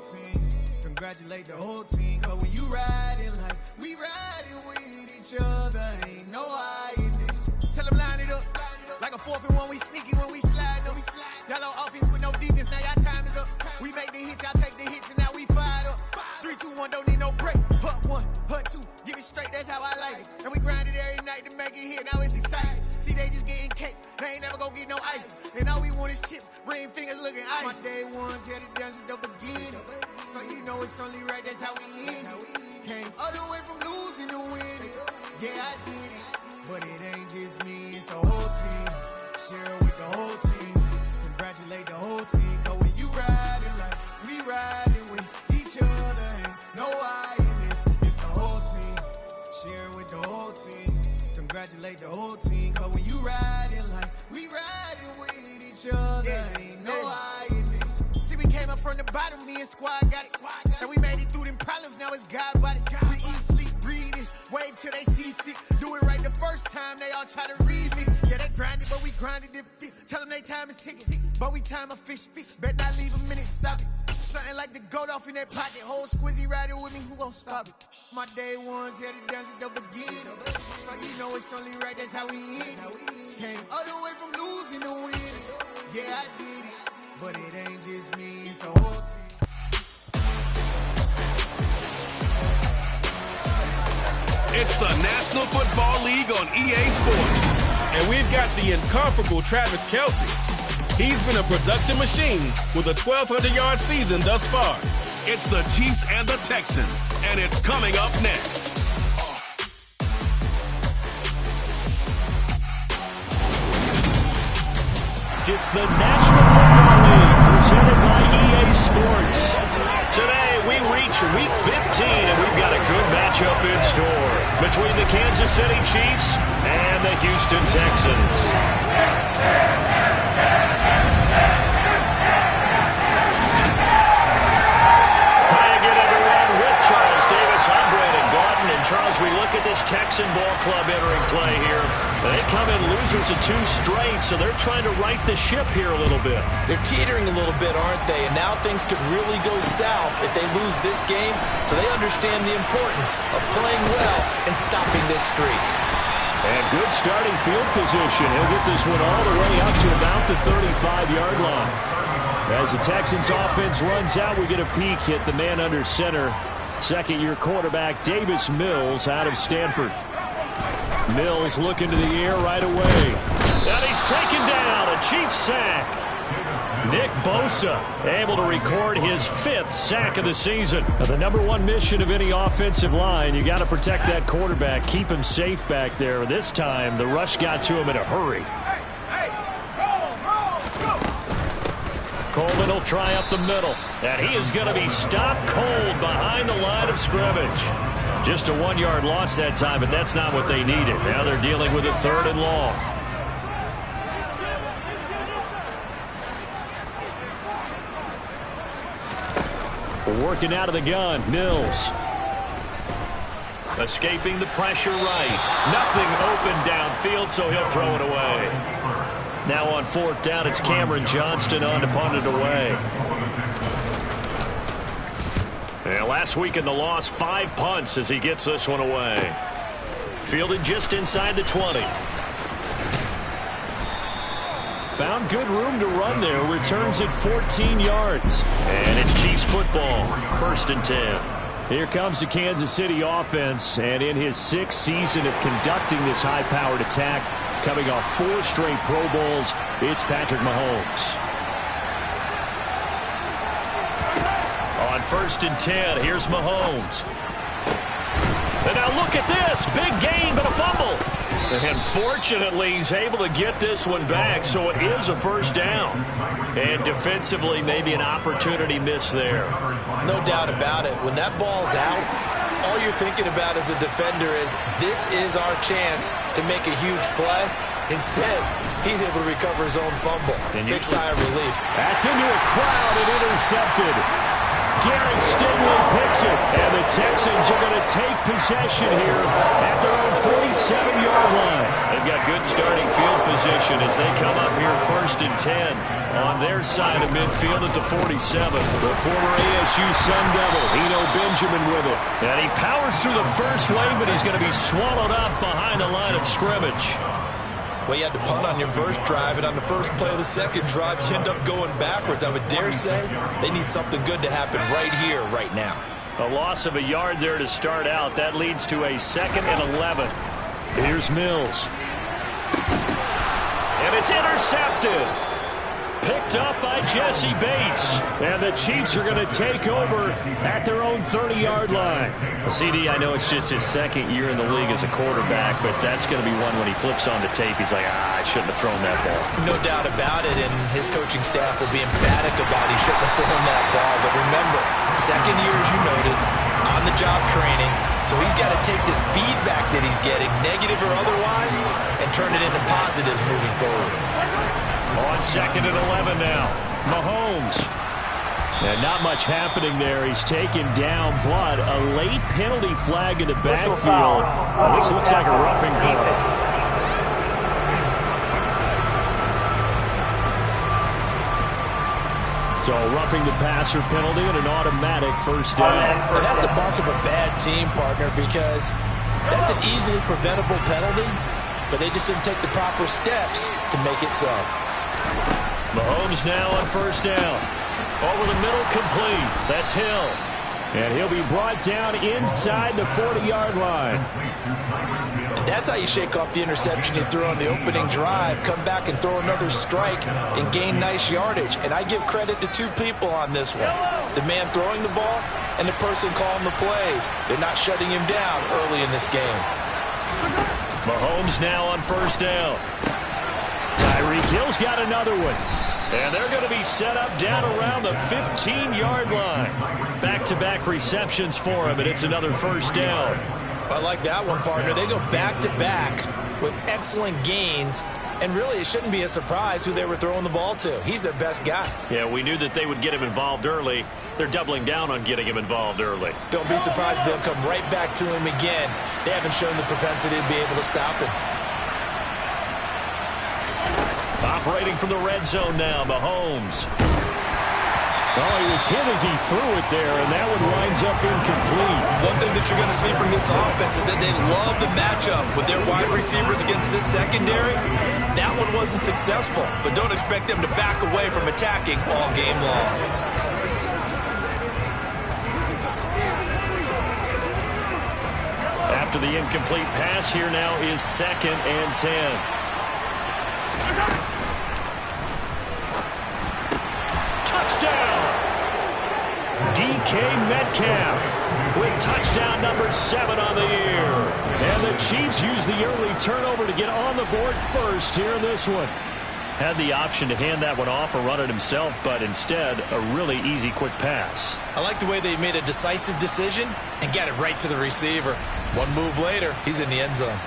team. Congratulate the whole team. Cause when you riding like we riding with each other, ain't no hiding this. Tell them line it up. Like a 4th and 1, we sneaky when we slide them. Y'all on offense with no defense, now y'all time is up. We make the hits, y'all take the hits, and now we fired up. 3, 2, 1, don't need no break. Hut 1, hut 2, give it straight, that's how I like it. And we grind it every night to make it hit, now it's exciting. See, they just getting cake, they ain't never gonna get no ice. And all we want is chips, ring fingers looking ice. My day ones had it done since the beginning. So you know it's only right, that's how we end it. Came all the way from losing to winning. Yeah, I did it. But it ain't just me, it's the whole team. Share it with the whole team. Congratulate the whole team. Cause when you riding like we riding with each other, ain't no hiding this. It's the whole team. Share it with the whole team. Congratulate the whole team. Cause when you riding like we riding with each other, ain't no hiding this. See, we came up from the bottom, me and squad got it. And we made it through them problems, now it's God body. We eat, sleep, breathe this. Wave till they see sick. Do it right the first time, they all try to remix. Yeah, they grinded, but we grinded if tell them they time is ticking. But we time a fish. Bet not leave a minute, stop it. Something like the goat off in that pocket. Whole squizzy riding with me, who gon' stop it? My day ones had it done since the beginning. So you know it's only right, that's how we end it. Came all the way from losing to winning. Yeah, I did it. But it ain't just me, it's the whole team. It's the National Football League on EA Sports. And we've got the incomparable Travis Kelce. He's been a production machine with a 1,200-yard season thus far. It's the Chiefs and the Texans, and it's coming up next. It's the National Football League presented by EA Sports. Today we reach Week 15, and we've got a good matchup in store between the Kansas City Chiefs and the Houston Texans. Hi again, everyone. With Charles Davis, I'm Brandon Gordon. And Charles, we look at this Texan ball club entering play here. They come in losers of 2 straight, so they're trying to right the ship here a little bit. They're teetering a little bit, aren't they? And now things could really go south if they lose this game, so they understand the importance of playing well and stopping this streak. And good starting field position. He'll get this one all the way up to about the 35-yard line. As the Texans offense runs out, we get a peek at the man under center. Second-year quarterback Davis Mills out of Stanford. Mills looking to the air right away. And he's taken down, a Chiefs sack. Nick Bosa able to record his 5th sack of the season. Now, the #1 mission of any offensive line, you got to protect that quarterback, keep him safe back there. This time, the rush got to him in a hurry. Coleman will try up the middle, and he is going to be stopped cold behind the line of scrimmage. Just a 1-yard loss that time, but that's not what they needed. Now they're dealing with a 3rd and long. Working out of the gun, Mills. Escaping the pressure right. Nothing open downfield, so he'll throw it away. Now on 4th down, it's Cameron Johnston on to punt it away. And last week in the loss, 5 punts as he gets this one away. Fielded just inside the 20. Found good room to run there. Returns at 14 yards. And it's Chiefs football. 1st and 10. Here comes the Kansas City offense. And in his 6th season of conducting this high-powered attack, coming off 4 straight Pro Bowls, it's Patrick Mahomes. On 1st and 10, here's Mahomes. And now look at this. Big gain, but a fumble. And fortunately, he's able to get this one back, so it is a 1st down. And defensively, maybe an opportunity miss there. No doubt about it. When that ball's out, all you're thinking about as a defender is, this is our chance to make a huge play. Instead, he's able to recover his own fumble. Big sigh of relief. That's into a crowd and intercepted. Derek Stingley picks it. And the Texans are going to take possession here at their own 47-yard line. They've got good starting field position as they come up here 1st and 10 on their side of midfield at the 47. The former ASU Sun Devil, Eno Benjamin with it. And he powers through the first wave, but he's going to be swallowed up behind the line of scrimmage. Well, you had to punt on your first drive, and on the first play of the second drive, you end up going backwards. I would dare say they need something good to happen right here, right now. A loss of a yard there to start out. That leads to a 2nd and 11. Here's Mills. And it's intercepted. Picked up by Jesse Bates. And the Chiefs are going to take over at their own 30-yard line. CD, I know it's just his 2nd year in the league as a quarterback, but that's going to be one when he flips on the tape. He's like, I shouldn't have thrown that ball. No doubt about it, and his coaching staff will be emphatic about he shouldn't have thrown that ball. But remember, 2nd year, as you noted, on-the-job training. So he's got to take this feedback that he's getting, negative or otherwise, and turn it into positives moving forward. On 2nd and 11 now. Mahomes. And not much happening there. He's taken down, but a late penalty flag in the backfield. This looks like a roughing call. So roughing the passer penalty and an automatic first down. And that's the mark of a bad team, partner, because that's an easily preventable penalty, but they just didn't take the proper steps to make it so. Mahomes now on first down. Over the middle, complete. That's Hill. And he'll be brought down inside the 40-yard line. And that's how you shake off the interception you threw on the opening drive, come back and throw another strike and gain nice yardage. And I give credit to 2 people on this one. The man throwing the ball and the person calling the plays. They're not shutting him down early in this game. Mahomes now on first down. Tyreek Hill's got another one. And they're going to be set up down around the 15-yard line. Back-to-back receptions for him, and it's another first down. I like that one, partner. They go back-to-back with excellent gains, and really it shouldn't be a surprise who they were throwing the ball to. He's their best guy. Yeah, we knew that they would get him involved early. They're doubling down on getting him involved early. Don't be surprised if they'll come right back to him again. They haven't shown the propensity to be able to stop him. Operating from the red zone now, Mahomes. Oh, he was hit as he threw it there, and that one winds up incomplete. One thing that you're going to see from this offense is that they love the matchup with their wide receivers against this secondary. That one wasn't successful, but don't expect them to back away from attacking all game long. After the incomplete pass, here now is 2nd and 10. Touchdown! DK Metcalf with touchdown number 7 on the year. And the Chiefs use the early turnover to get on the board first here in this one. Had the option to hand that one off or run it himself, but instead a really easy quick pass. I like the way they made a decisive decision and got it right to the receiver. One move later, he's in the end zone.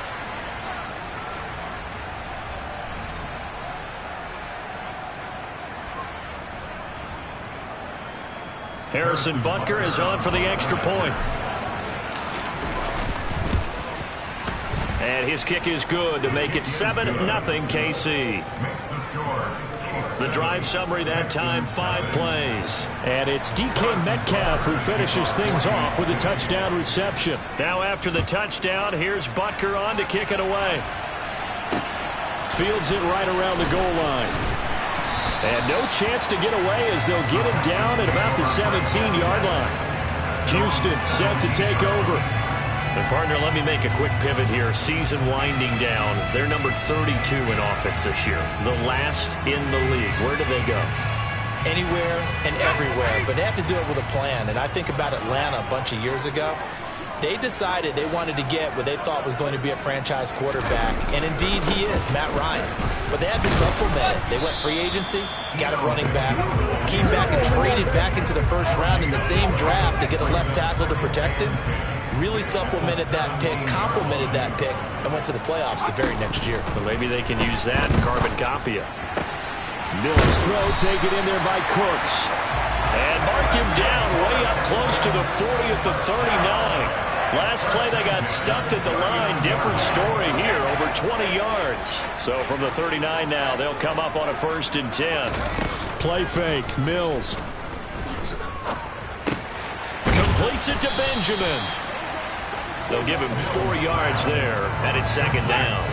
Harrison Butker is on for the extra point. And his kick is good to make it 7-0 KC. The drive summary that time, 5 plays. And it's DK Metcalf who finishes things off with a touchdown reception. Now after the touchdown, here's Butker on to kick it away. Fields it right around the goal line. And no chance to get away as they'll get him down at about the 17-yard line. Houston set to take over. And partner, let me make a quick pivot here. Season winding down. They're number 32 in offense this year. The last in the league. Where do they go? Anywhere and everywhere. But they have to do it with a plan. And I think about Atlanta a bunch of years ago. They decided they wanted to get what they thought was going to be a franchise quarterback. And indeed he is, Matt Ryan. But they had to supplement it. They went free agency, got a running back, came back and traded back into the first round in the same draft to get a left tackle to protect him. Really supplemented that pick, complemented that pick, and went to the playoffs the very next year. Well, maybe they can use that and carbon copy it. Mills' throw taken in there by Cooks. And mark him down way to the 40 at the 39. Last play, they got stuffed at the line. Different story here, over 20 yards. So from the 39 now, they'll come up on a 1st and 10. Play fake, Mills. Completes it to Benjamin. They'll give him 4 yards there, and it's 2nd down.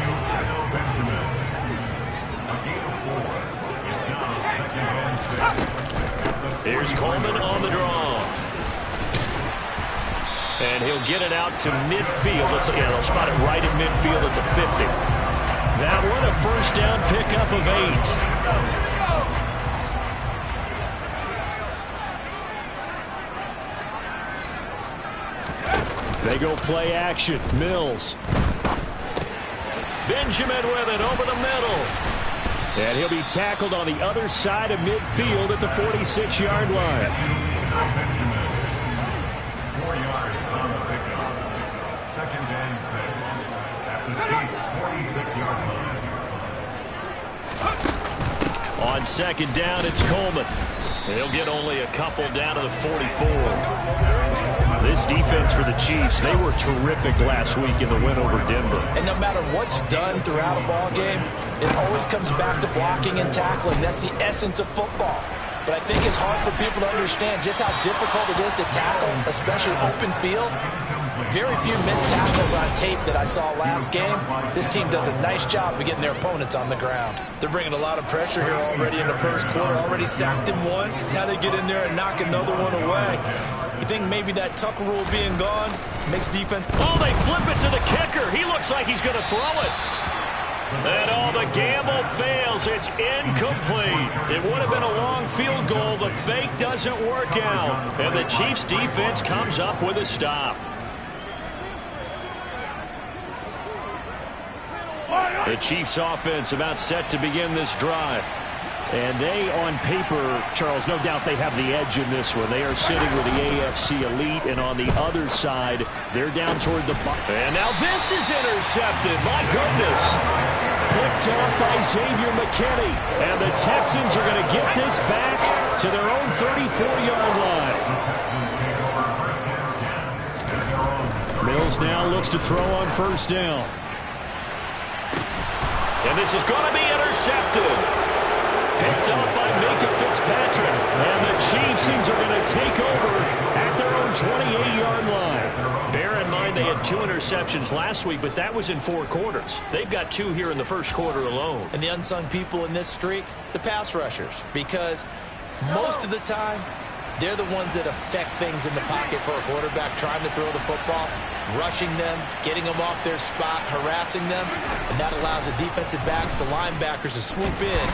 Here's Coleman on the draw. And he'll get it out to midfield. They'll spot it right in midfield at the 50. That one, a 1st down pickup of 8. They go play action. Mills. Benjamin with it over the middle. And he'll be tackled on the other side of midfield at the 46-yard line. 4 yards on the pickup. 2nd and 6. At the Chiefs' 46-yard line. On 2nd down, it's Coleman. He'll get only a couple down to the 44. This defense for the Chiefs, they were terrific last week in the win over Denver. And no matter what's done throughout a ball game, it always comes back to blocking and tackling. That's the essence of football. But I think it's hard for people to understand just how difficult it is to tackle, especially open field. Very few missed tackles on tape that I saw last game. This team does a nice job of getting their opponents on the ground. They're bringing a lot of pressure here already in the 1st quarter. Already sacked him once. Got to get in there and knock another one away. You think maybe that Tucker rule being gone makes defense... Oh, they flip it to the kicker. He looks like he's going to throw it. And the gamble fails. It's incomplete. It would have been a long field goal. The fake doesn't work out. And the Chiefs defense comes up with a stop. The Chiefs offense about set to begin this drive. And they, on paper, Charles, no doubt they have the edge in this one. They are sitting with the AFC elite, and on the other side, they're down toward the bottom. And now this is intercepted. My goodness. Picked off by Xavier McKinney. And the Texans are going to get this back to their own 34-yard line. Mills now looks to throw on 1st down. And this is going to be intercepted. Picked up by Micah Fitzpatrick. And the Chiefs are going to take over at their own 28-yard line. Bear in mind they had 2 interceptions last week, but that was in 4 quarters. They've got 2 here in the 1st quarter alone. And the unsung people in this streak, the pass rushers. Because most of the time, they're the ones that affect things in the pocket for a quarterback trying to throw the football, rushing them, getting them off their spot, harassing them, and that allows the defensive backs, the linebackers, to swoop in.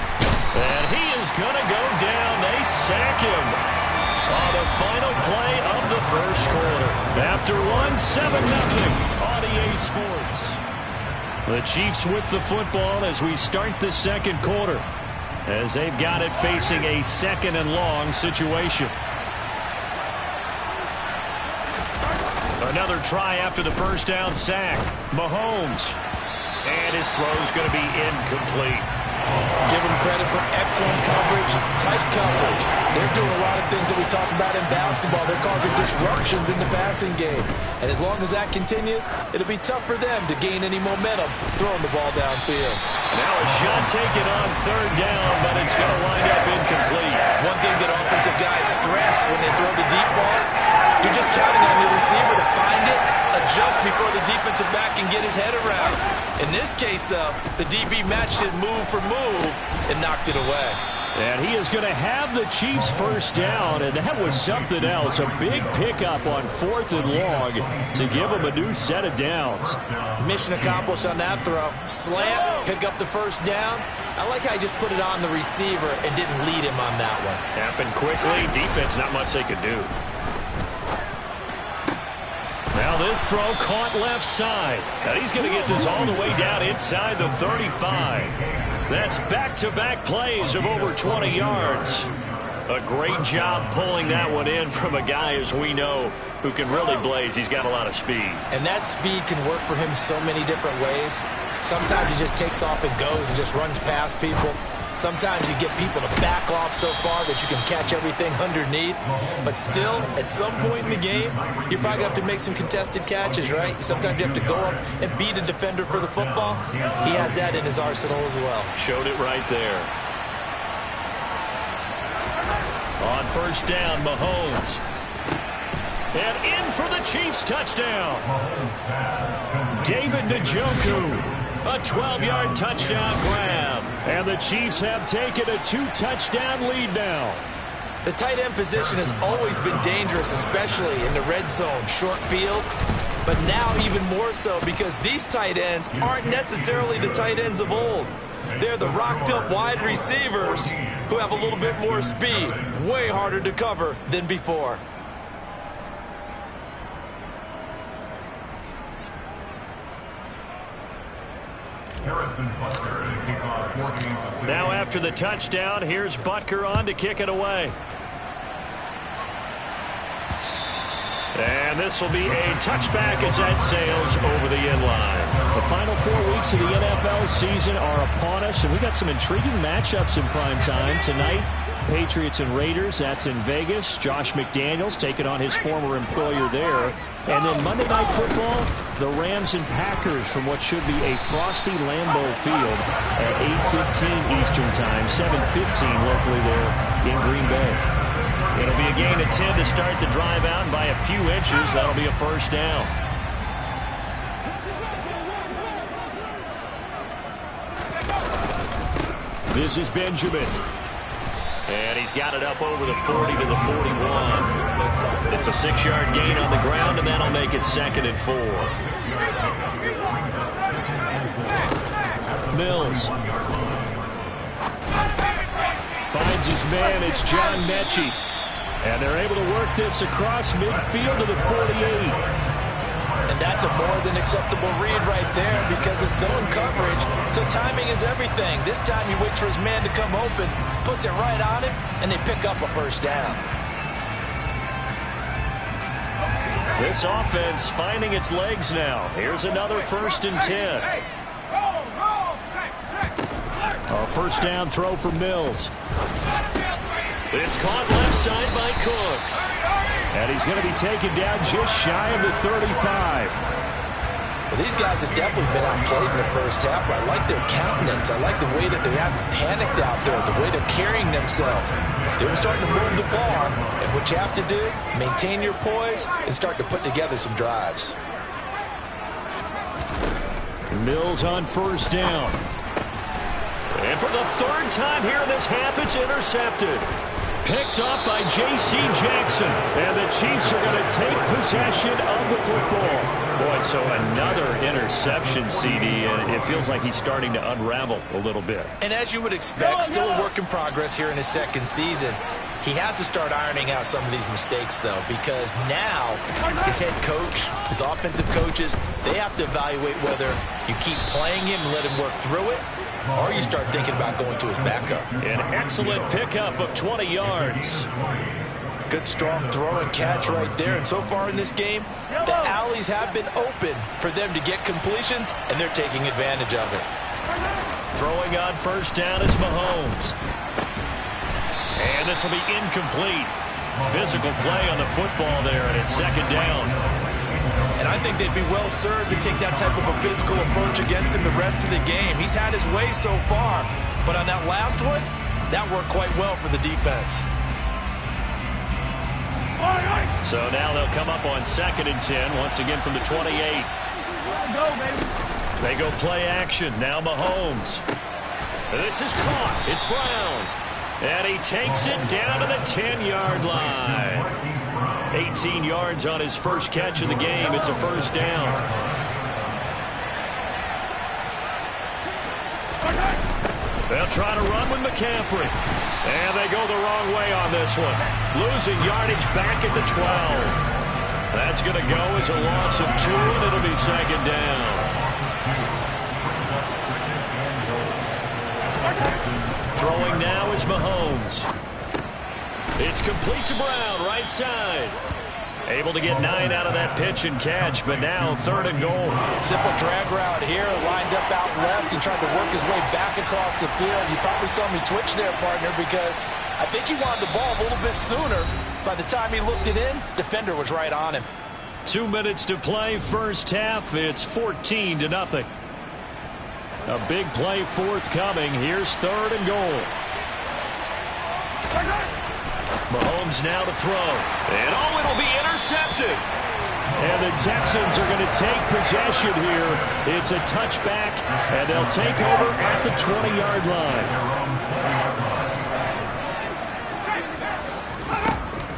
And he is going to go down. They sack him on the final play of the 1st quarter. After 7-0 on EA Sports. The Chiefs with the football as we start the 2nd quarter, as they've got it facing a 2nd and long situation. Another try after the 1st down sack. Mahomes. And his throw's going to be incomplete. Give them credit for excellent coverage, tight coverage. They're doing a lot of things that we talk about in basketball. They're causing disruptions in the passing game. And as long as that continues, it'll be tough for them to gain any momentum throwing the ball downfield. Now a shot taken on 3rd down, but it's going to wind up incomplete. One thing that offensive guys stress when they throw the deep ball, you're just counting on your receiver to find it, adjust before the defensive back can get his head around. In this case, though, the DB matched it move for move and knocked it away. And he is going to have the Chiefs 1st down, and that was something else. A big pickup on 4th and long to give him a new set of downs. Mission accomplished on that throw. Slant, pick up the 1st down. I like how he just put it on the receiver and didn't lead him on that one. Happened quickly. Defense, not much they could do. Now this throw caught left side. And he's going to get this all the way down inside the 35. That's back-to-back plays of over 20 yards. A great job pulling that one in from a guy, as we know, who can really blaze. He's got a lot of speed. And that speed can work for him so many different ways. Sometimes he just takes off and goes and just runs past people. Sometimes you get people to back off so far that you can catch everything underneath. But still, at some point in the game, you're probably going to have to make some contested catches, right? Sometimes you have to go up and beat a defender for the football. He has that in his arsenal as well. Showed it right there. On first down, Mahomes. And in for the Chiefs touchdown. David Njoku. A 12-yard touchdown grab. And the Chiefs have taken a 2-touchdown lead now. The tight end position has always been dangerous, especially in the red zone, short field. But now even more so because these tight ends aren't necessarily the tight ends of old. They're the rocked-up wide receivers who have a little bit more speed. Way harder to cover than before. Now after the touchdown, here's Butker on to kick it away. And this will be a touchback as that sails over the end line. The final 4 weeks of the NFL season are upon us, and we got some intriguing matchups in prime time tonight. Patriots and Raiders, that's in Vegas. Josh McDaniels taking on his former employer there. And then Monday Night Football, the Rams and Packers from what should be a frosty Lambeau Field at 8:15 Eastern Time, 7:15 locally there in Green Bay. It'll be a gain of 10 to start the drive out, and by a few inches, that'll be a first down. This is Benjamin. And he's got it up over the 40 to the 41. It's a 6-yard gain on the ground, and that'll make it 2nd and 4. Mills finds his man. It's John Mechie. And they're able to work this across midfield to the 48. And that's a more than acceptable read right there because it's zone coverage. So timing is everything. This time he waits for his man to come open, puts it right on him, and they pick up a first down. This offense finding its legs now. Here's another 1st and 10. A first down throw for Mills. It's caught left side by Cooks. And he's going to be taken down just shy of the 35. Well, these guys have definitely been outplayed in the first half. I like their countenance. I like the way that they haven't panicked out there, the way they're carrying themselves. They were starting to move the ball, and what you have to do, maintain your poise and start to put together some drives. Mills on first down. And for the 3rd time here in this half, it's intercepted. Picked up by J.C. Jackson. And the Chiefs are going to take possession of the football. Boy, so another interception, CD, and it feels like he's starting to unravel a little bit. And as you would expect, still a work in progress here in his 2nd season. He has to start ironing out some of these mistakes, though, because now his head coach, his offensive coaches, they have to evaluate whether you keep playing him and let him work through it, or you start thinking about going to his backup. An excellent pickup of 20 yards. Good, strong throw and catch right there. And so far in this game, the alleys have been open for them to get completions, and they're taking advantage of it. Throwing on first down is Mahomes. And this will be incomplete. Physical play on the football there, and it's 2nd down. And I think they'd be well served to take that type of a physical approach against him the rest of the game. He's had his way so far, but on that last one, that worked quite well for the defense. So now they'll come up on 2nd and 10, once again from the 28. They go play action. Now Mahomes. This is caught. It's Brown. And he takes it down to the 10-yard line. 18 yards on his first catch of the game. It's a first down. They'll try to run with McCaffrey. And they go the wrong way on this one. Losing yardage back at the 12. That's going to go as a loss of 2, and it'll be 2nd down. Throwing now is Mahomes. It's complete to Brown, right side. Able to get 9 out of that pitch and catch, but now 3rd and goal. Simple drag route here, lined up out left and tried to work his way back across the field. You probably saw me twitch there, partner, because I think he wanted the ball a little bit sooner. By the time he looked it in, defender was right on him. 2 minutes to play, first half. It's 14-0. A big play forthcoming. Here's 3rd and goal. Mahomes now to throw. And it'll be intercepted. And the Texans are going to take possession here. It's a touchback, and they'll take over at the 20-yard line.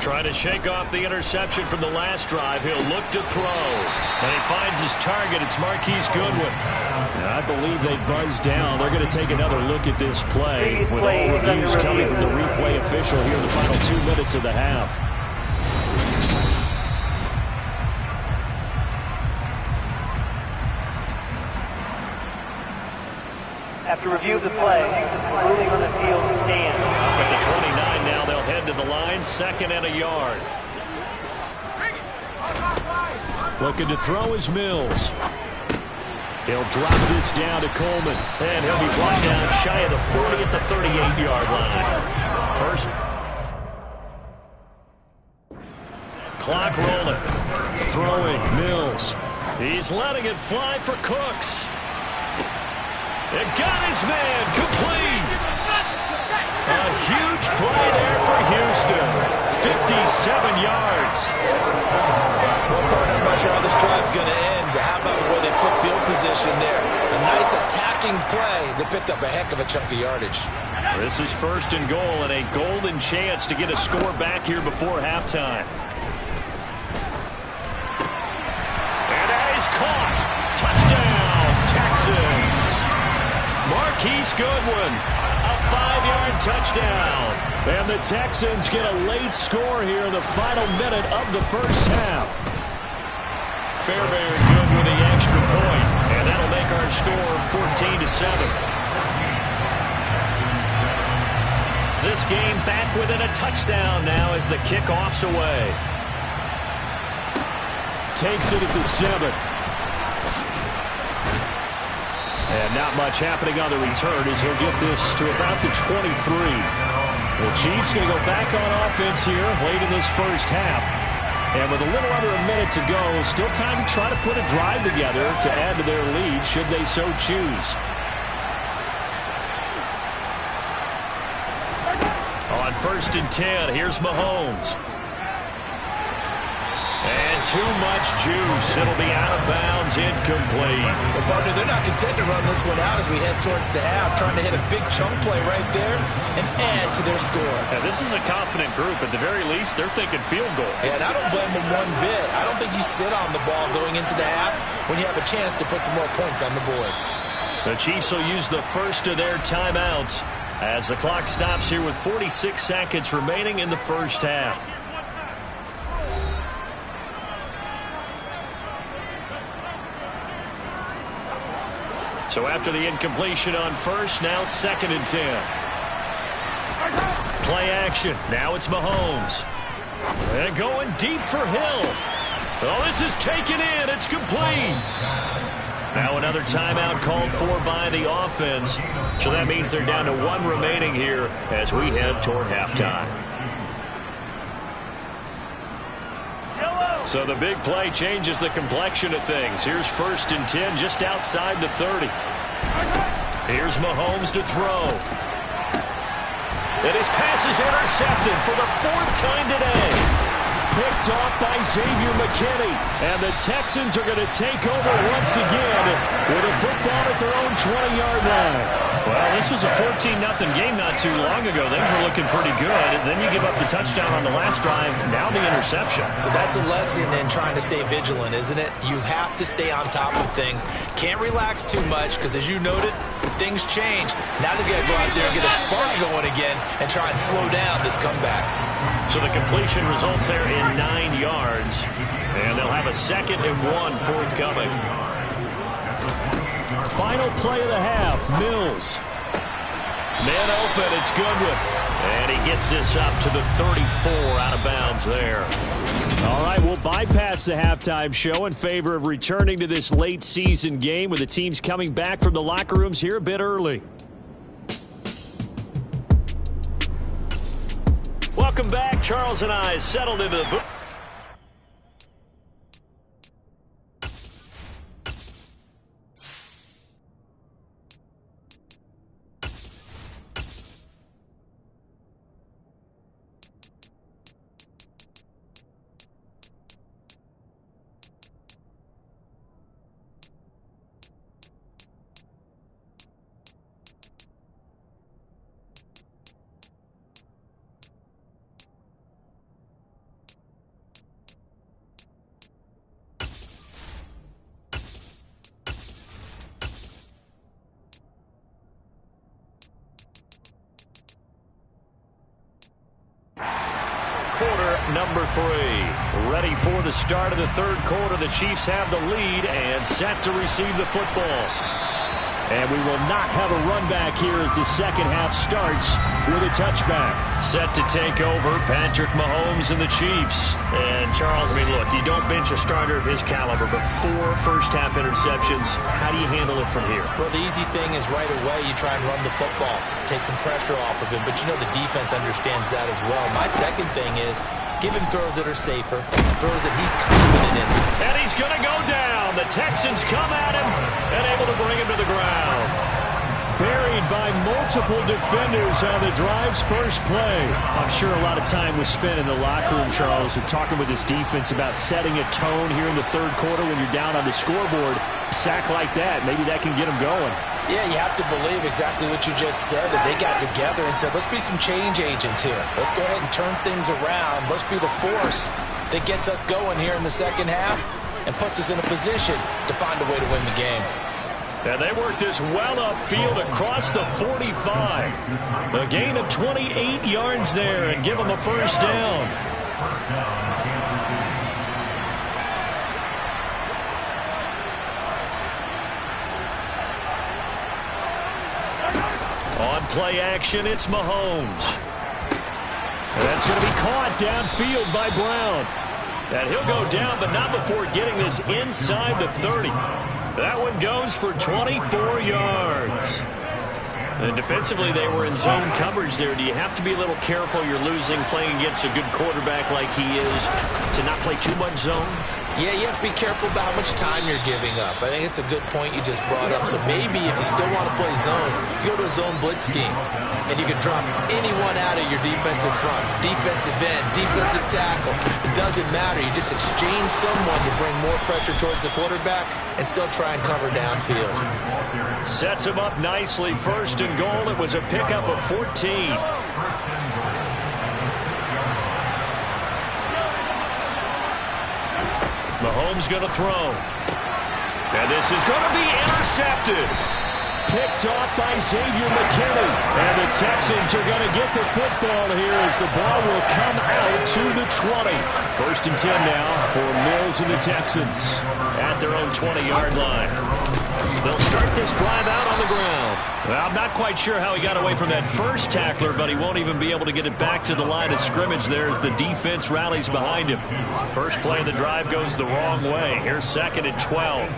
Trying to shake off the interception from the last drive. He'll look to throw. And he finds his target. It's Marquise Goodwin. And I believe they buzzed down. They're going to take another look at this play with all reviews coming from the replay official here in the final 2 minutes of the half. After review of the play, ruling on the field stands. At the 29 now, they'll head to the line, 2nd and a yard. Looking to throw is Mills. He'll drop this down to Coleman, and he'll be brought down shy of the 40 at the 38-yard line. First. Clock rolling. Throwing, Mills. He's letting it fly for Cooks. It got his man complete. A huge play there for Houston. 57 yards. Well, partner, I'm not sure how this drive's going to end, but how about the way they flip field position there? A nice attacking play. They picked up a heck of a chunk of yardage. This is 1st and goal and a golden chance to get a score back here before halftime. And that is caught. Touchdown, Texans. Marquise Goodwin, a 5-yard touchdown. And the Texans get a late score here in the final minute of the first half. Fairbairn good with the extra point, and that'll make our score 14-7. This game back within a touchdown now as the kickoff's away. Takes it at the 7. And not much happening on the return as he'll get this to about the 23. The Chiefs going to go back on offense here late in this first half. And with a little under a minute to go, still time to try to put a drive together to add to their lead should they so choose. On 1st and 10, here's Mahomes. And too much juice. It'll be out of bounds, incomplete. Well, partner, they're not content to run this one out as we head towards the half, trying to hit a big chunk play right there and add to their score. Now, this is a confident group. At the very least, they're thinking field goal. Yeah, and I don't blame them one bit. I don't think you sit on the ball going into the half when you have a chance to put some more points on the board. The Chiefs will use the first of their timeouts as the clock stops here with 46 seconds remaining in the first half. So after the incompletion on first, now 2nd and 10. Play action. Now it's Mahomes. And going deep for Hill. Oh, this is taken in. It's complete. Now another timeout called for by the offense. So that means they're down to 1 remaining here as we head toward halftime. So the big play changes the complexion of things. Here's 1st and 10 just outside the 30. Here's Mahomes to throw. And his pass is intercepted for the 4th time today. Picked off by Xavier McKinney. And the Texans are going to take over once again with a football at their own 20-yard line. Well, this was a 14-0 game not too long ago. Things were looking pretty good. And then you give up the touchdown on the last drive. Now the interception. So that's a lesson in trying to stay vigilant, isn't it? You have to stay on top of things. Can't relax too much because, as you noted, things change. Now they've got to go out there and get a spark going again and try and slow down this comeback. So the completion results there in 9 yards. And they'll have a 2nd and 1 forthcoming. Final play of the half, Mills. Man open, it's Goodwin. And he gets this up to the 34 out of bounds there. All right, we'll bypass the halftime show in favor of returning to this late season game with the teams coming back from the locker rooms here a bit early. Welcome back. Charles and I settled into the booth. Quarter number 3. Ready for the start of the third quarter. The Chiefs have the lead and set to receive the football. And we will not have a run back here as the second half starts with a touchback. Set to take over, Patrick Mahomes and the Chiefs. And Charles, I mean, look, you don't bench a starter of his caliber, but 4 first-half interceptions. How do you handle it from here? Well, the easy thing is right away you try and run the football, take some pressure off of him, but you know the defense understands that as well. My second thing is give him throws that are safer, throws that he's confident in. And he's going to go down. The Texans come at him and able to bring him to the ground. Buried by multiple defenders on the drive's first play. I'm sure a lot of time was spent in the locker room, Charles, and talking with his defense about setting a tone here in the third quarter when you're down on the scoreboard. A sack like that, maybe that can get him going. Yeah, you have to believe exactly what you just said. That they got together and said, let's be some change agents here. Let's go ahead and turn things around. Let's be the force that gets us going here in the second half and puts us in a position to find a way to win the game. And they work this well upfield across the 45. A gain of 28 yards there and give them a first down. On play action, it's Mahomes. And that's going to be caught downfield by Brown. And he'll go down, but not before getting this inside the 30. That one goes for 24 yards. And defensively, they were in zone coverage there. Do you have to be a little careful? You're losing playing against a good quarterback like he is to not play too much zone? Yeah, you have to be careful about how much time you're giving up. I think it's a good point you just brought up. So maybe if you still want to play zone, you go to a zone blitz scheme. And you can drop anyone out of your defensive front. Defensive end, defensive tackle. It doesn't matter. You just exchange someone to bring more pressure towards the quarterback and still try and cover downfield. Sets him up nicely. First and goal. It was a pickup of 14. Mahomes going to throw. And this is going to be intercepted. Picked off by Xavier McKinney. And the Texans are going to get the football here as the ball will come out to the 20. First and 10 now for Mills and the Texans at their own 20-yard line. They'll start this drive out on the ground. Well, I'm not quite sure how he got away from that first tackler, but he won't even be able to get it back to the line of scrimmage there as the defense rallies behind him. First play of the drive goes the wrong way. Here's second and 12.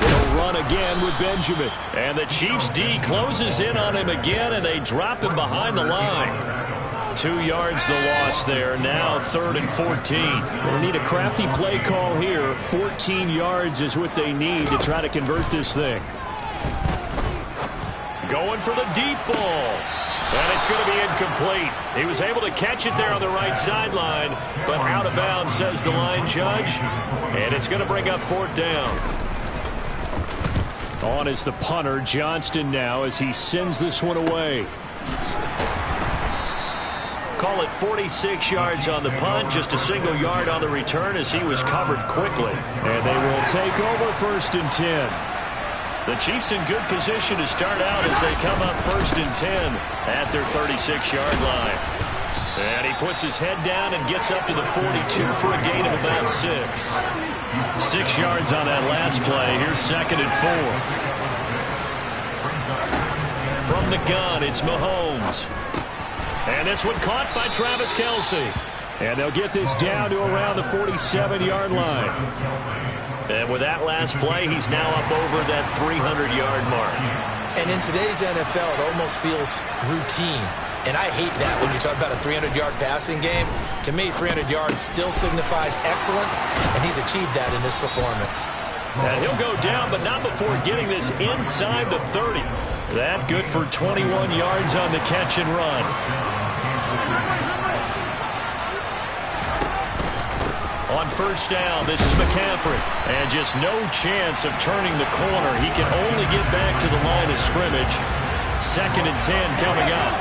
He'll run again with Benjamin. And the Chiefs D closes in on him again, and they drop him behind the line. 2 yards the loss there. Now 3rd and 14. They'll need a crafty play call here. 14 yards is what they need to try to convert this thing. Going for the deep ball. And it's going to be incomplete. He was able to catch it there on the right sideline, but out of bounds, says the line judge. And it's going to bring up 4th down. On is the punter, Johnston, now as he sends this one away. Call it 46 yards on the punt, just a single yard on the return as he was covered quickly. And they will take over 1st and 10. The Chiefs in good position to start out as they come up 1st and 10 at their 36-yard line. And he puts his head down and gets up to the 42 for a gain of about 6. 6 yards on that last play. Here's 2nd and 4. From the gun, it's Mahomes. And this one caught by Travis Kelce. And they'll get this down to around the 47-yard line. And with that last play, he's now up over that 300-yard mark. And in today's NFL, it almost feels routine. And I hate that when you talk about a 300-yard passing game. To me, 300 yards still signifies excellence, and he's achieved that in this performance. And he'll go down, but not before getting this inside the 30. That good for 21 yards on the catch and run. On first down, this is McCaffrey. And just no chance of turning the corner. He can only get back to the line of scrimmage. 2nd and 10 coming up.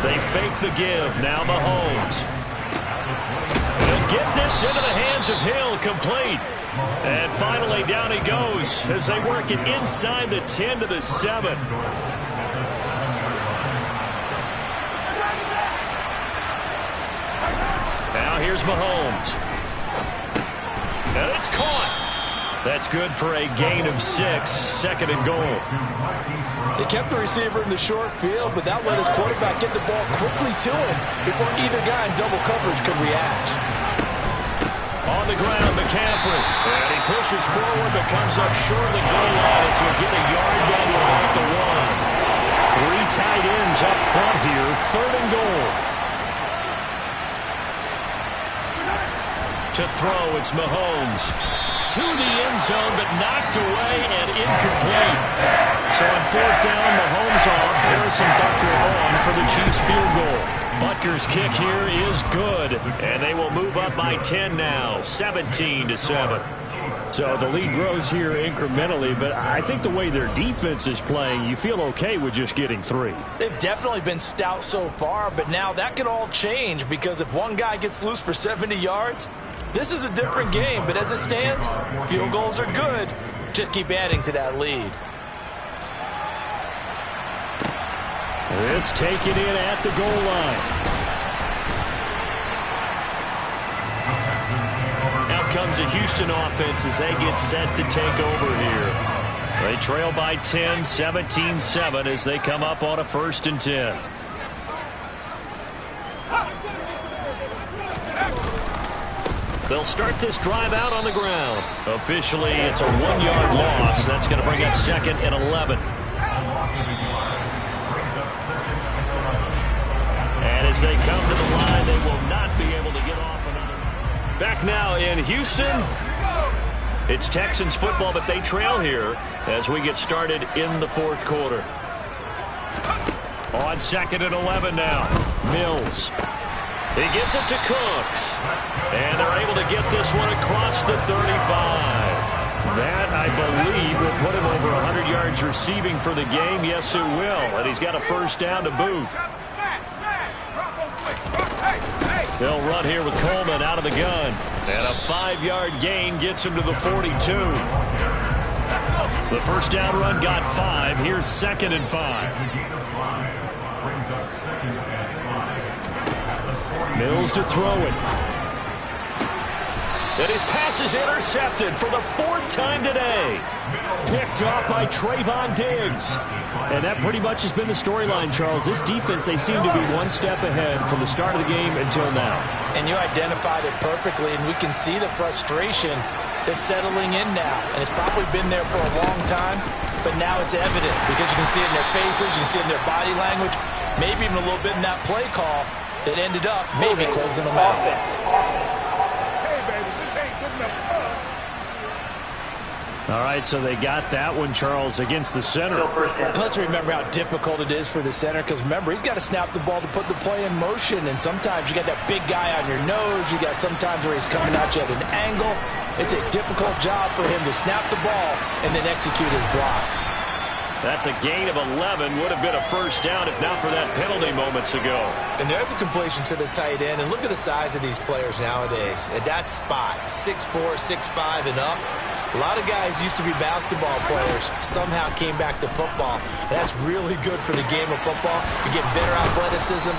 They fake the give. Now Mahomes. He'll get this into the hands of Hill, complete. And finally down he goes as they work it inside the 10 to the 7. Now here's Mahomes. And it's caught. That's good for a gain of 6, 2nd and goal. They kept the receiver in the short field, but that let his quarterback get the ball quickly to him before either guy in double coverage could react. On the ground, McCaffrey. And he pushes forward, but comes up short of the goal line as he'll get a yard down to about the 1. 3 tight ends up front here, 3rd and goal. To throw, it's Mahomes. To the end zone, but knocked away and incomplete. So on 4th down, Mahomes off. Harrison Butker on for the Chiefs field goal. Butker's kick here is good, and they will move up by 10 now, 17-7. So the lead grows here incrementally, but I think the way their defense is playing, you feel okay with just getting 3. They've definitely been stout so far, but now that could all change because if one guy gets loose for 70 yards, this is a different game. But as it stands, field goals are good. Just keep adding to that lead. This taken in at the goal line. Now comes the Houston offense as they get set to take over here. They trail by 10, 17-7 as they come up on a 1st and 10. They'll start this drive out on the ground. Officially, it's a 1-yard loss. That's going to bring up 2nd and 11. And as they come to the line, they will not be able to get off another. Back now in Houston. It's Texans football, but they trail here as we get started in the 4th quarter. On 2nd and 11 now. Mills. He gets it to Cooks. And they're able to get this one across the 35. That, I believe, will put him over 100 yards receiving for the game. Yes, it will. And he's got a 1st down to boot. They'll run here with Coleman out of the gun. And a 5-yard gain gets him to the 42. The 1st down run got 5. Here's 2nd and 5. Mills to throw it. And his pass is intercepted for the 4th time today. Picked off by Trayvon Diggs. And that pretty much has been the storyline, Charles. This defense, they seem to be one step ahead from the start of the game until now. And you identified it perfectly, and we can see the frustration that's settling in now. And it's probably been there for a long time, but now it's evident because you can see it in their faces, you can see it in their body language, maybe even a little bit in that play call that ended up maybe closing them out. All right, so they got that one, Charles, against the center. And let's remember how difficult it is for the center because, remember, he's got to snap the ball to put the play in motion, and sometimes you got that big guy on your nose. You got sometimes where he's coming at you at an angle. It's a difficult job for him to snap the ball and then execute his block. That's a gain of 11. Would have been a 1st down if not for that penalty moments ago. And there's a completion to the tight end. And look at the size of these players nowadays. At that spot, 6'4", 6'5", and up. A lot of guys used to be basketball players, somehow came back to football. And that's really good for the game of football. You get better athleticism,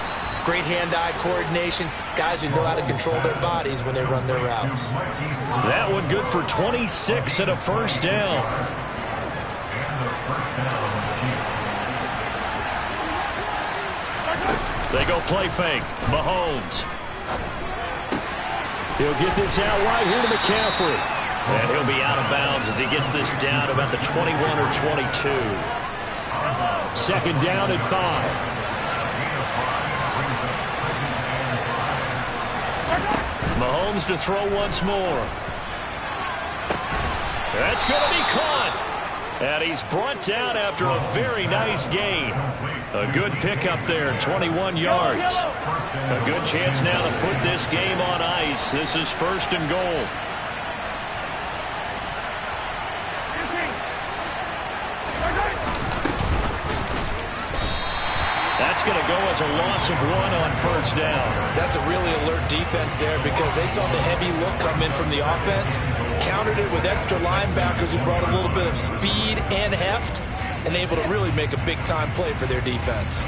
great hand-eye coordination, guys who know how to control their bodies when they run their routes. That one good for 26 and a 1st down. They go play fake. Mahomes. He'll get this out wide here to McCaffrey. And he'll be out of bounds as he gets this down about the 21 or 22. Second down and 5. Mahomes to throw once more. That's going to be caught. And he's brought down after a very nice gain. A good pickup there, 21 yards. A good chance now to put this game on ice. This is first and goal. That's going to go as a loss of 1 on first down. That's a really alert defense there because they saw the heavy look come in from the offense, countered it with extra linebackers who brought a little bit of speed and heft, and able to really make a big-time play for their defense.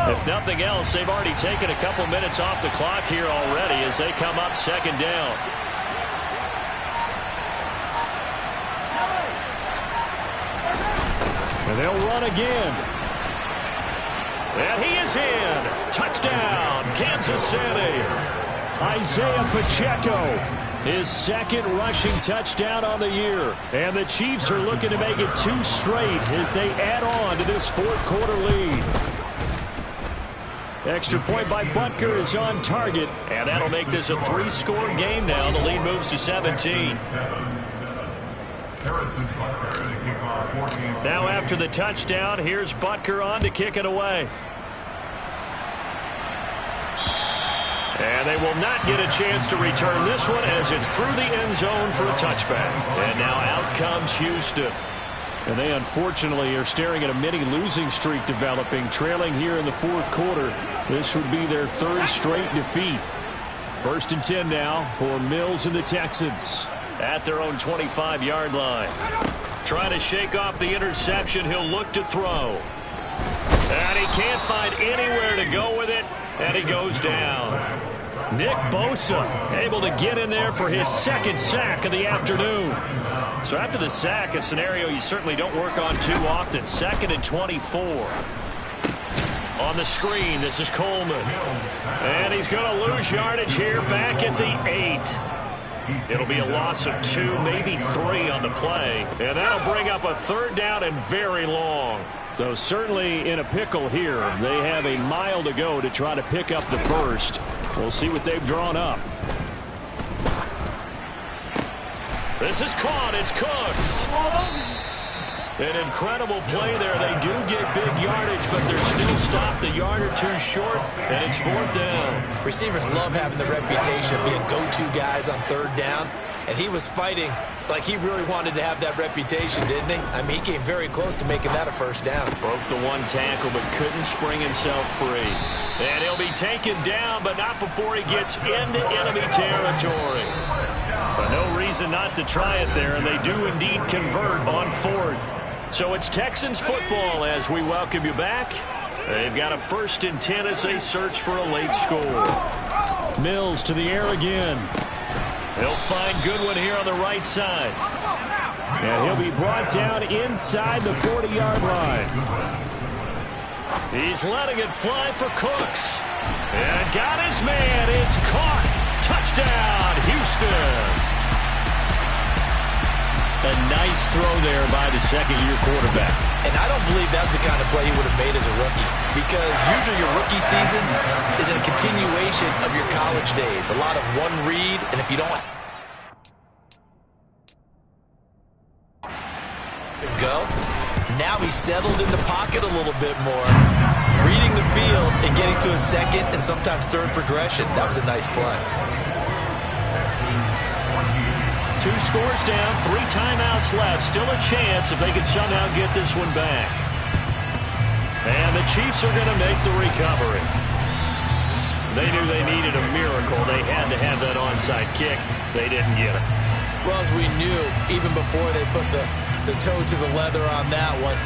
If nothing else, they've already taken a couple minutes off the clock here already as they come up second down. And they'll run again. And he is in. Touchdown, Kansas City. Isaiah Pacheco, his second rushing touchdown on the year. And the Chiefs are looking to make it 2 straight as they add on to this fourth-quarter lead. Extra point by Butker is on target, and that'll make this a 3-score game now. The lead moves to 17. Now after the touchdown, here's Butker on to kick it away. And they will not get a chance to return this one as it's through the end zone for a touchback. And now out comes Houston. And they unfortunately are staring at a mini losing streak developing, trailing here in the fourth quarter. This would be their 3rd straight defeat. First and 10 now for Mills and the Texans. At their own 25-yard line. Trying to shake off the interception. He'll look to throw. And he can't find anywhere to go with it. And he goes down. Nick Bosa able to get in there for his 2nd sack of the afternoon. So after the sack, a scenario you certainly don't work on too often. 2nd and 24. On the screen, this is Coleman. And he's going to lose yardage here back at the 8. It'll be a loss of 2, maybe 3 on the play. And that'll bring up a 3rd down and very long. So certainly in a pickle here. They have a mile to go to try to pick up the first. We'll see what they've drawn up. This is caught. It's Cooks. An incredible play there. They do get big yardage, but they're still stopped a yard or 2 short, and it's 4th down. Receivers love having the reputation of being go-to guys on 3rd down, and he was fighting like he really wanted to have that reputation, didn't he? I mean, he came very close to making that a first down. Broke the 1 tackle, but couldn't spring himself free. And he'll be taken down, but not before he gets into enemy territory. But no reason not to try it there, and they do indeed convert on 4th. So it's Texans football as we welcome you back. They've got a 1st and 10 as they search for a late score. Mills to the air again. He'll find Goodwin here on the right side. And he'll be brought down inside the 40-yard line. He's letting it fly for Cooks. And got his man. It's caught. Touchdown, Houston. A nice throw there by the 2nd-year quarterback. And I don't believe that was the kind of play he would have made as a rookie. Because usually your rookie season is a continuation of your college days. A lot of one read, and if you don't go, now he's settled in the pocket a little bit more, reading the field and getting to a 2nd and sometimes 3rd progression. That was a nice play. 2 scores down, 3 timeouts left. Still a chance if they can somehow get this one back. And the Chiefs are going to make the recovery. They knew they needed a miracle. They had to have that onside kick. They didn't get it. Well, as we knew, even before they put the toe to the leather on that one,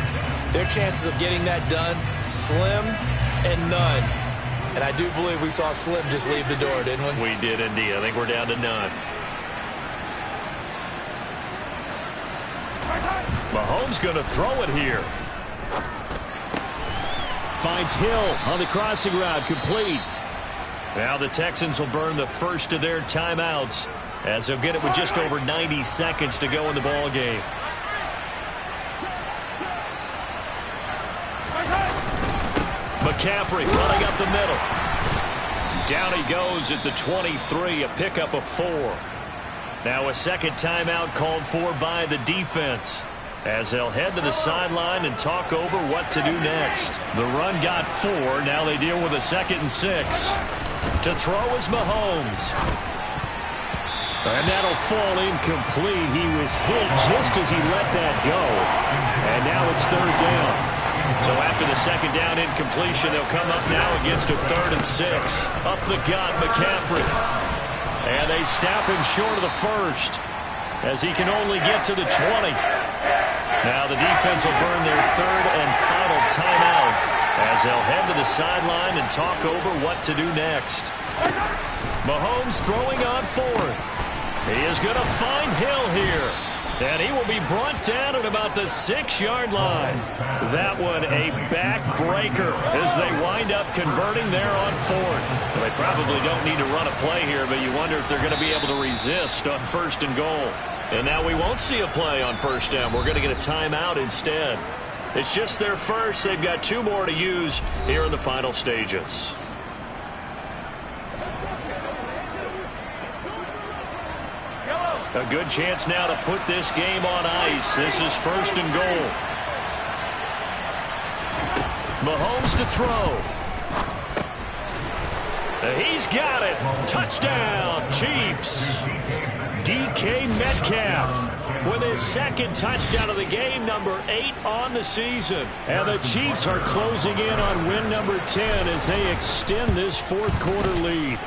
their chances of getting that done, slim and none. And I do believe we saw Slim just leave the door, didn't we? We did indeed. I think we're down to none. Mahomes going to throw it here. Finds Hill on the crossing route, complete. Now the Texans will burn the first of their timeouts as they'll get it with just over 90 seconds to go in the ball game. McCaffrey running up the middle. Down he goes at the 23, a pickup of 4. Now a second timeout called for by the defense as they'll head to the sideline and talk over what to do next. The run got 4. Now they deal with a 2nd and 6. To throw is Mahomes. And that'll fall incomplete. He was hit just as he let that go. And now it's 3rd down. So after the 2nd down incompletion, they'll come up now against a 3rd and 6. Up the gut, McCaffrey. And they snap him short of the 1st as he can only get to the 20. Now the defense will burn their 3rd and final timeout as they'll head to the sideline and talk over what to do next. Mahomes throwing on 4th. He is going to find Hill here. And he will be brought down at about the 6-yard line. That one a backbreaker as they wind up converting there on 4th. Well, they probably don't need to run a play here, but you wonder if they're going to be able to resist on 1st and goal. And now we won't see a play on 1st down. We're going to get a timeout instead. It's just their first. They've got 2 more to use here in the final stages. A good chance now to put this game on ice. This is 1st and goal. Mahomes to throw. He's got it. Touchdown, Chiefs. DK Metcalf with his 2nd touchdown of the game, number 8 on the season. And the Chiefs are closing in on win number 10 as they extend this 4th quarter lead.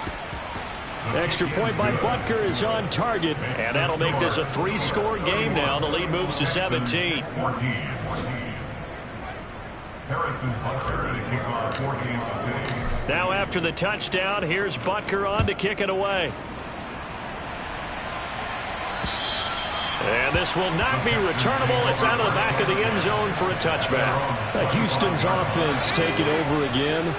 Extra point by Butker is on target, and that'll make this a 3-score game now. The lead moves to 17. Now after the touchdown, here's Butker on to kick it away. And this will not be returnable. It's out of the back of the end zone for a touchback. Houston's offense taking over again.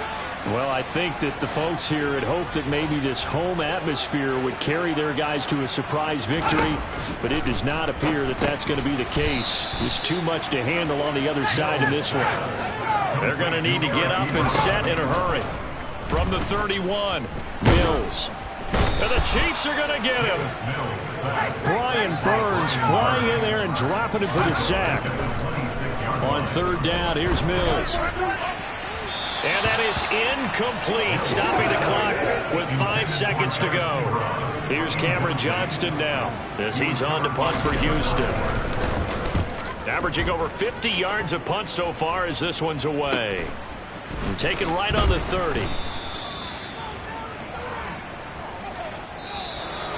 Well, I think that the folks here had hoped that maybe this home atmosphere would carry their guys to a surprise victory, but it does not appear that that's going to be the case. There's too much to handle on the other side in this one. They're going to need to get up and set in a hurry. From the 31, Mills. And the Chiefs are going to get him. Brian Burns flying in there and dropping him for the sack. On 3rd down, here's Mills. And that is incomplete, stopping the clock with 5 seconds to go. Here's Cameron Johnston now as he's on to punt for Houston. Averaging over 50 yards a punt so far as this one's away. And taken right on the 30.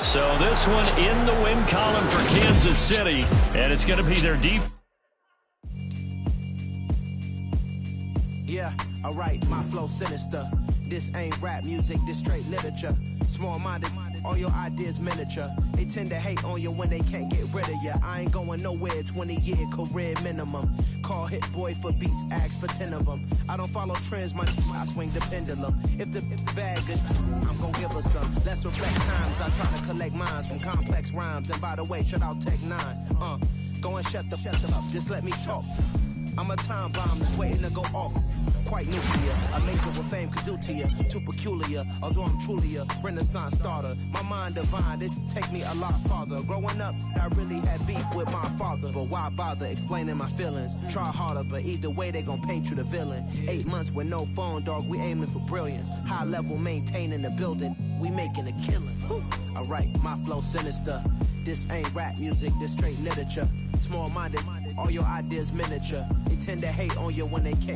So this one in the win column for Kansas City, and it's going to be their defense. Yeah, alright, my flow sinister. This ain't rap music, this straight literature. Small-minded, all your ideas miniature. They tend to hate on you when they can't get rid of you. I ain't going nowhere, 20-year career minimum. Call Hit Boy for beats, ask for 10 of them. I don't follow trends, I swing the pendulum. If the bag good, I'm gonna give her some. Let's reflect times, I try to collect minds from complex rhymes. And by the way, shut out Tech 9. Go and shut the up, just let me talk. I'm a time bomb that's waiting to go off. Quite nuclear, amazing what fame could do to you. Too peculiar, although I'm truly a renaissance starter. My mind divine, it take me a lot farther. Growing up, I really had beef with my father. But why bother explaining my feelings? Try harder, but either way they gon' paint you the villain. 8 months with no phone, dog, we aiming for brilliance. High level maintaining the building, we making a killing. Alright, my flow sinister. This ain't rap music, this straight literature. Small-minded, all your ideas miniature. They tend to hate on you when they can't